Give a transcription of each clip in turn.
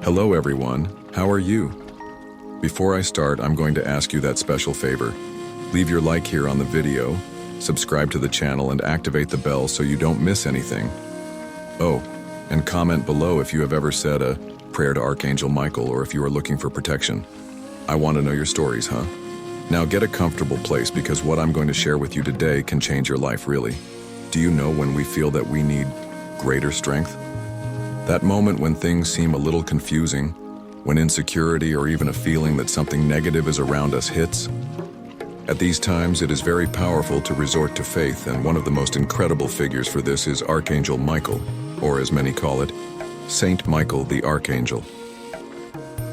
Hello everyone, how are you? Before I start, I'm going to ask you that special favor. Leave your like here on the video, subscribe to the channel, and activate the bell so you don't miss anything. Oh, and comment below if you have ever said a prayer to Archangel Michael or if you are looking for protection. I want to know your stories, huh? Now get a comfortable place because what I'm going to share with you today can change your life, really. Do you know when we feel that we need greater strength? That moment when things seem a little confusing, when insecurity or even a feeling that something negative is around us hits. At these times, it is very powerful to resort to faith, and one of the most incredible figures for this is Archangel Michael, or as many call it, Saint Michael the Archangel.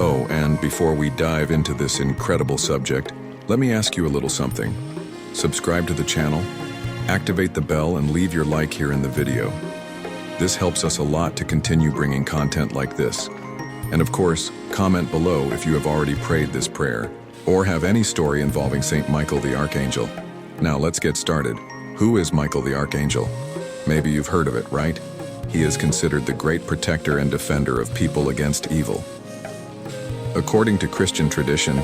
Oh, and before we dive into this incredible subject, let me ask you a little something. Subscribe to the channel, activate the bell, and leave your like here in the video. This helps us a lot to continue bringing content like this. And of course, comment below if you have already prayed this prayer, or have any story involving Saint Michael the Archangel. Now let's get started. Who is Michael the Archangel? Maybe you've heard of it, right? He is considered the great protector and defender of people against evil. According to Christian tradition,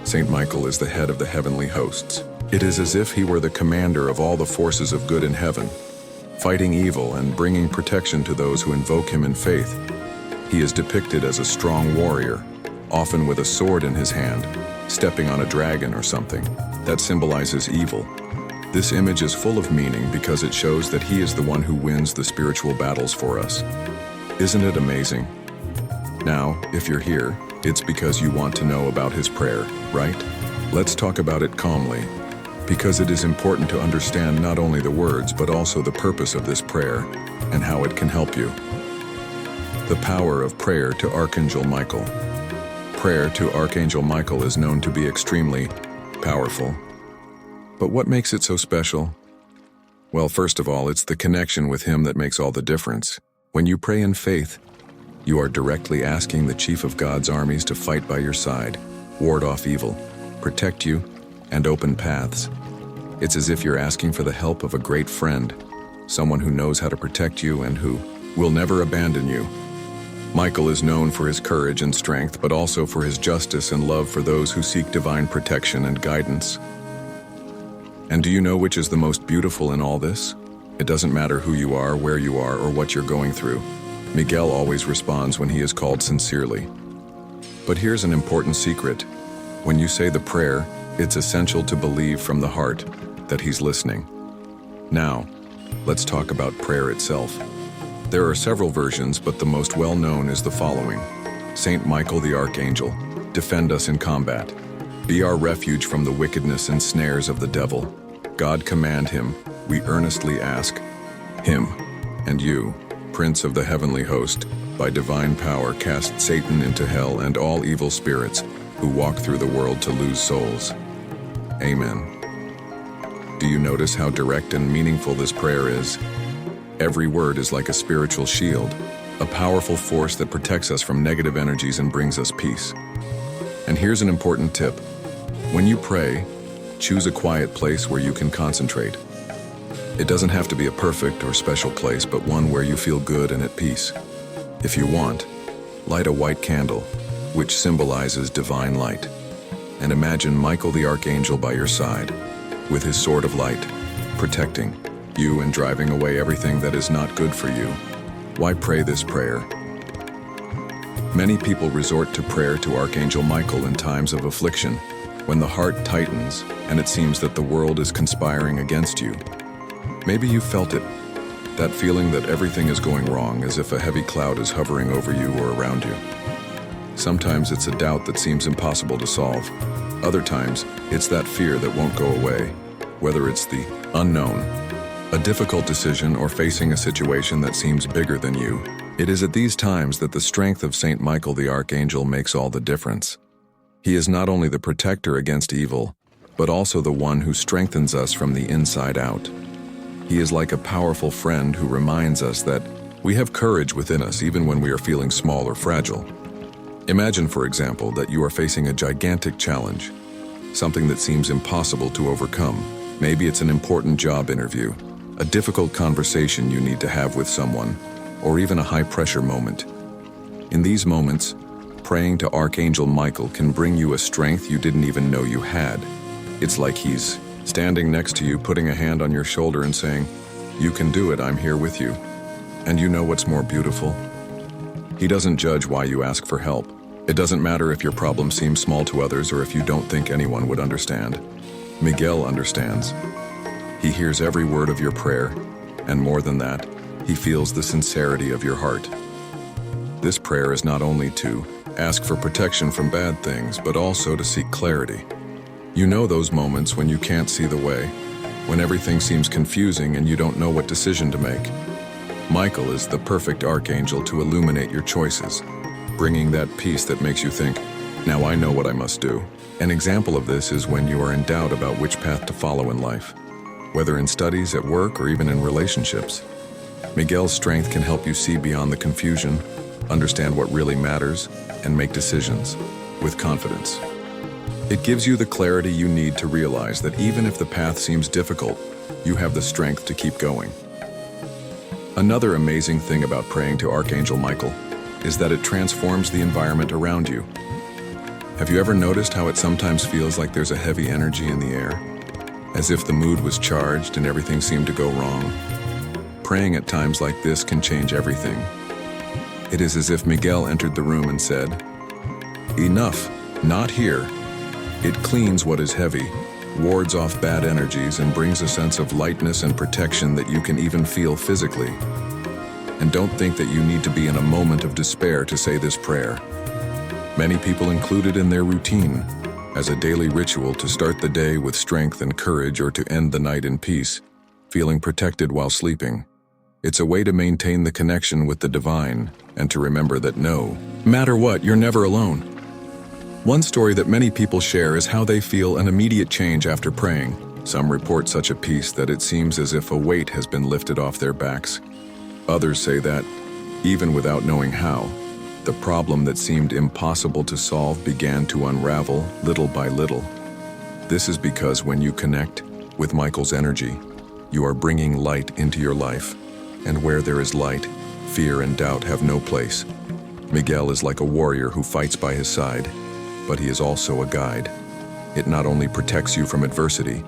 Saint Michael is the head of the heavenly hosts. It is as if he were the commander of all the forces of good in heaven, fighting evil and bringing protection to those who invoke him in faith. He is depicted as a strong warrior, often with a sword in his hand, stepping on a dragon or something that symbolizes evil. This image is full of meaning because it shows that he is the one who wins the spiritual battles for us. Isn't it amazing? Now, if you're here, it's because you want to know about his prayer, right? Let's talk about it calmly, because it is important to understand not only the words but also the purpose of this prayer and how it can help you. The power of prayer to Archangel Michael. Prayer to Archangel Michael is known to be extremely powerful. But what makes it so special? Well, first of all, it's the connection with him that makes all the difference. When you pray in faith, you are directly asking the chief of God's armies to fight by your side, ward off evil, protect you, and open paths. It's as if you're asking for the help of a great friend, someone who knows how to protect you and who will never abandon you. Michael is known for his courage and strength, but also for his justice and love for those who seek divine protection and guidance. And do you know which is the most beautiful in all this? It doesn't matter who you are, where you are, or what you're going through. Miguel always responds when he is called sincerely. But here's an important secret. When you say the prayer, it's essential to believe from the heart that he's listening. Now, let's talk about prayer itself. There are several versions, but the most well-known is the following. Saint Michael the Archangel, defend us in combat. Be our refuge from the wickedness and snares of the devil. God command him, we earnestly ask. Him, and you, Prince of the heavenly host, by divine power cast Satan into hell and all evil spirits who walk through the world to lose souls. Amen. Do you notice how direct and meaningful this prayer is? Every word is like a spiritual shield, a powerful force that protects us from negative energies and brings us peace. And here's an important tip. When you pray, choose a quiet place where you can concentrate. It doesn't have to be a perfect or special place, but one where you feel good and at peace. If you want, light a white candle, which symbolizes divine light, and imagine Michael the Archangel by your side, with his sword of light, protecting you and driving away everything that is not good for you. Why pray this prayer? Many people resort to prayer to Archangel Michael in times of affliction, when the heart tightens and it seems that the world is conspiring against you. Maybe you felt it, that feeling that everything is going wrong, as if a heavy cloud is hovering over you or around you. Sometimes it's a doubt that seems impossible to solve. Other times, it's that fear that won't go away, whether it's the unknown, a difficult decision, or facing a situation that seems bigger than you. It is at these times that the strength of Saint Michael the Archangel makes all the difference. He is not only the protector against evil, but also the one who strengthens us from the inside out. He is like a powerful friend who reminds us that we have courage within us even when we are feeling small or fragile. Imagine, for example, that you are facing a gigantic challenge, something that seems impossible to overcome. Maybe it's an important job interview, a difficult conversation you need to have with someone, or even a high-pressure moment. In these moments, Praying to Archangel Michael can bring you a strength you didn't even know you had. It's like he's standing next to you, putting a hand on your shoulder and saying, "You can do it, I'm here with you." And you know what's more beautiful? He doesn't judge why you ask for help. It doesn't matter if your problem seems small to others or if you don't think anyone would understand. Miguel understands. He hears every word of your prayer, and more than that, he feels the sincerity of your heart. This prayer is not only to ask for protection from bad things, but also to seek clarity. You know those moments when you can't see the way, when everything seems confusing and you don't know what decision to make. Michael is the perfect archangel to illuminate your choices, bringing that peace that makes you think, "Now I know what I must do." An example of this is when you are in doubt about which path to follow in life, whether in studies, at work, or even in relationships. Miguel's strength can help you see beyond the confusion, understand what really matters, and make decisions with confidence. It gives you the clarity you need to realize that even if the path seems difficult, you have the strength to keep going. Another amazing thing about praying to Archangel Michael is that it transforms the environment around you. Have you ever noticed how it sometimes feels like there's a heavy energy in the air? As if the mood was charged and everything seemed to go wrong? Praying at times like this can change everything. It is as if Miguel entered the room and said, "Enough, not here." It cleans what is heavy, wards off bad energies, and brings a sense of lightness and protection that you can even feel physically. And don't think that you need to be in a moment of despair to say this prayer. Many people include it in their routine, as a daily ritual to start the day with strength and courage, or to end the night in peace, feeling protected while sleeping. It's a way to maintain the connection with the divine, and to remember that no matter what, you're never alone. One story that many people share is how they feel an immediate change after praying. Some report such a peace that it seems as if a weight has been lifted off their backs. Others say that, even without knowing how, the problem that seemed impossible to solve began to unravel little by little. This is because when you connect with Michael's energy, you are bringing light into your life. And where there is light, fear and doubt have no place. Miguel is like a warrior who fights by his side, but he is also a guide. It not only protects you from adversity,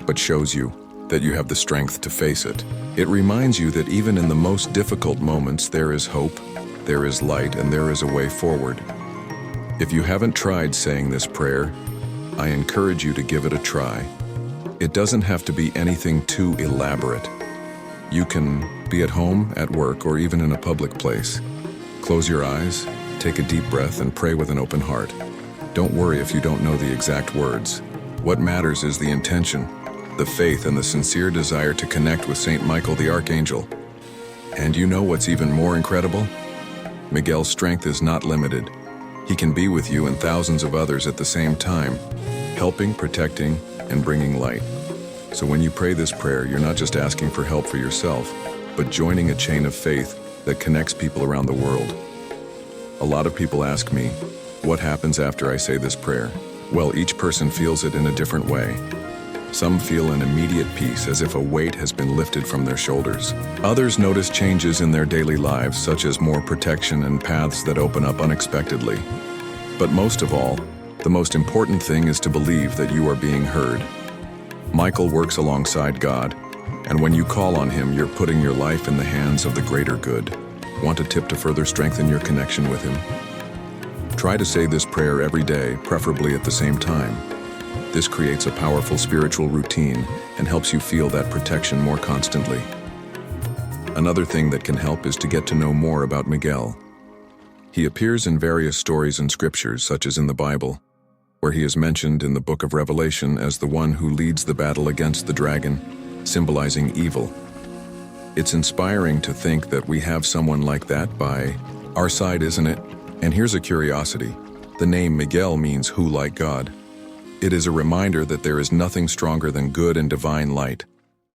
but shows you that you have the strength to face it. It reminds you that even in the most difficult moments, there is hope, there is light, and there is a way forward. If you haven't tried saying this prayer, I encourage you to give it a try. It doesn't have to be anything too elaborate. You can be at home, at work, or even in a public place. Close your eyes, take a deep breath, and pray with an open heart. Don't worry if you don't know the exact words. What matters is the intention, the faith, and the sincere desire to connect with Saint Michael the Archangel. And you know what's even more incredible? Miguel's strength is not limited. He can be with you and thousands of others at the same time, helping, protecting, and bringing light. So when you pray this prayer, you're not just asking for help for yourself, but joining a chain of faith that connects people around the world. A lot of people ask me, what happens after I say this prayer? Well, each person feels it in a different way. Some feel an immediate peace, as if a weight has been lifted from their shoulders. Others notice changes in their daily lives, such as more protection and paths that open up unexpectedly. But most of all, the most important thing is to believe that you are being heard. Michael works alongside God, and when you call on him, you're putting your life in the hands of the greater good. Want a tip to further strengthen your connection with him? Try to say this prayer every day, preferably at the same time. This creates a powerful spiritual routine and helps you feel that protection more constantly. Another thing that can help is to get to know more about Miguel. He appears in various stories and scriptures, such as in the Bible, where he is mentioned in the book of Revelation as the one who leads the battle against the dragon, symbolizing evil. It's inspiring to think that we have someone like that by our side, isn't it? And here's a curiosity. The name Miguel means "who like God." It is a reminder that there is nothing stronger than good and divine light.